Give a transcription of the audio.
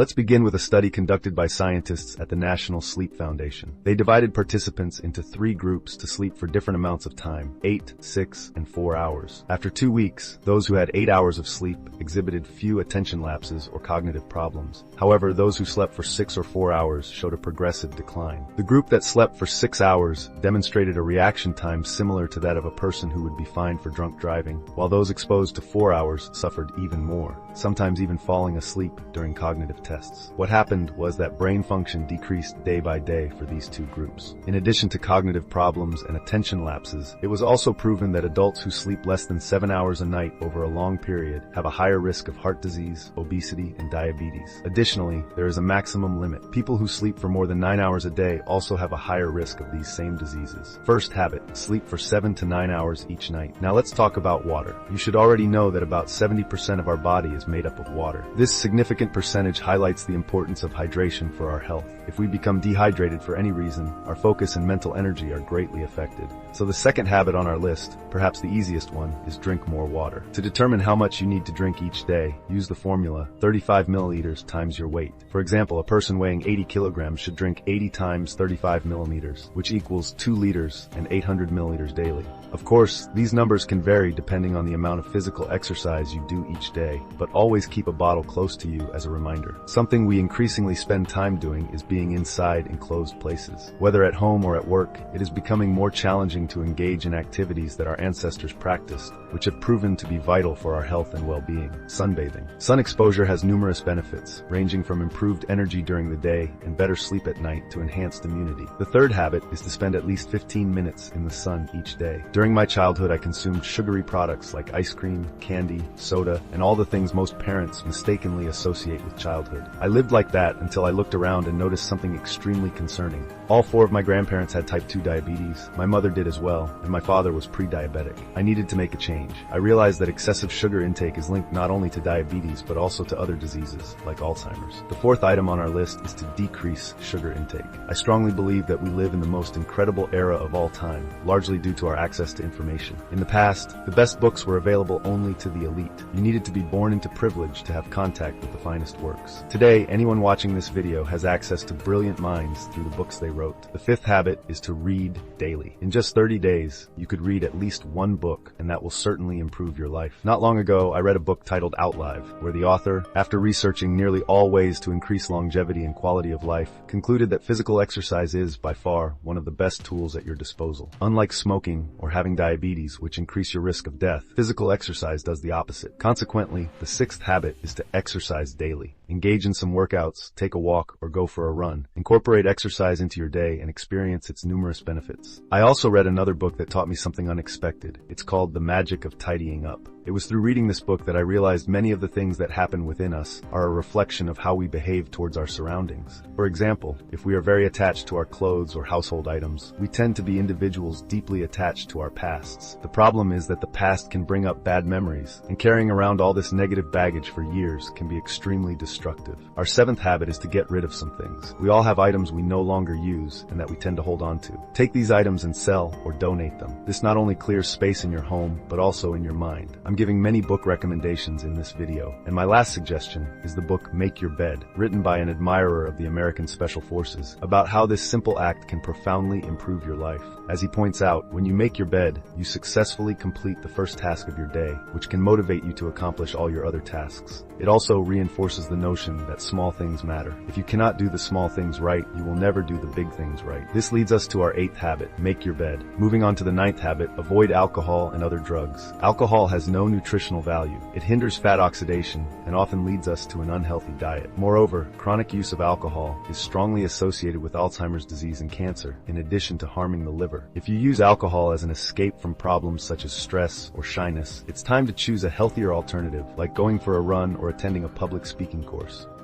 Let's begin with a study conducted by scientists at the National Sleep Foundation. They divided participants into 3 groups to sleep for different amounts of time: 8, 6, and 4 hours. After 2 weeks, those who had 8 hours of sleep exhibited few attention lapses or cognitive problems. However, those who slept for 6 or 4 hours showed a progressive decline. The group that slept for 6 hours demonstrated a reaction time similar to that of a person who would be fined for drunk driving, while those exposed to 4 hours suffered even more, sometimes even falling asleep during cognitive tests. What happened was that brain function decreased day by day for these 2 groups. In addition to cognitive problems and attention lapses, it was also proven that adults who sleep less than 7 hours a night over a long period have a higher risk of heart disease, obesity, and diabetes. Additionally, there is a maximum limit. People who sleep for more than 9 hours a day also have a higher risk of these same diseases. First habit: sleep for 7 to 9 hours each night. Now let's talk about water. You should already know that about 70% of our body is made up of water. This significant percentage highlights the importance of hydration for our health. If we become dehydrated for any reason, our focus and mental energy are greatly affected. So the second habit on our list, perhaps the easiest one, is drink more water. To determine how much you need to drink each day, use the formula 35 milliliters times your weight. For example, a person weighing 80 kilograms should drink 80 times 35 millimeters, which equals 2 liters and 800 milliliters daily. Of course, these numbers can vary depending on the amount of physical exercise you do each day, but always keep a bottle close to you as a reminder. Something we increasingly spend time doing is being inside enclosed places. Whether at home or at work, it is becoming more challenging to engage in activities that our ancestors practiced, which have proven to be vital for our health and well-being. Sunbathing. Sun exposure has numerous benefits, ranging from improved energy during the day and better sleep at night to enhanced immunity. The third habit is to spend at least 15 minutes in the sun each day. During my childhood, I consumed sugary products like ice cream, candy, soda, and all the things most parents mistakenly associate with childhood. I lived like that until I looked around and noticed something extremely concerning. All 4 of my grandparents had type 2 diabetes, my mother did as well, and my father was pre-diabetic. I needed to make a change. I realized that excessive sugar intake is linked not only to diabetes but also to other diseases, like Alzheimer's. The 4th item on our list is to decrease sugar intake. I strongly believe that we live in the most incredible era of all time, largely due to our access to information. In the past, the best books were available only to the elite. You needed to be born into privilege to have contact with the finest works. Today, anyone watching this video has access to brilliant minds through the books they wrote. The 5th habit is to read daily. In just 30 days, you could read at least 1 book, and that will certainly improve your life. Not long ago, I read a book titled Outlive, where the author, after researching nearly all ways to increase longevity and quality of life, concluded that physical exercise is, by far, one of the best tools at your disposal. Unlike smoking or having diabetes, which increase your risk of death, physical exercise does the opposite. Consequently, the 6th habit is to exercise daily. Engage in some workouts, take a walk, or go for a run. Incorporate exercise into your day and experience its numerous benefits. I also read another book that taught me something unexpected. It's called The Magic of Tidying Up. It was through reading this book that I realized many of the things that happen within us are a reflection of how we behave towards our surroundings. For example, if we are very attached to our clothes or household items, we tend to be individuals deeply attached to our pasts. The problem is that the past can bring up bad memories, and carrying around all this negative baggage for years can be extremely destructive. Our 7th habit is to get rid of some things. We all have items we no longer use and that we tend to hold on to. Take these items and sell or donate them. This not only clears space in your home, but also in your mind. I'm giving many book recommendations in this video, and my last suggestion is the book Make Your Bed, written by an admirer of the American Special Forces, about how this simple act can profoundly improve your life. As he points out, when you make your bed, you successfully complete the first task of your day, which can motivate you to accomplish all your other tasks. It also reinforces the notion that small things matter. If you cannot do the small things right, you will never do the big things right. This leads us to our 8th habit, make your bed. Moving on to the 9th habit, avoid alcohol and other drugs. Alcohol has no nutritional value. It hinders fat oxidation and often leads us to an unhealthy diet. Moreover, chronic use of alcohol is strongly associated with Alzheimer's disease and cancer, in addition to harming the liver. If you use alcohol as an escape from problems such as stress or shyness, it's time to choose a healthier alternative, like going for a run or attending a public speaking course.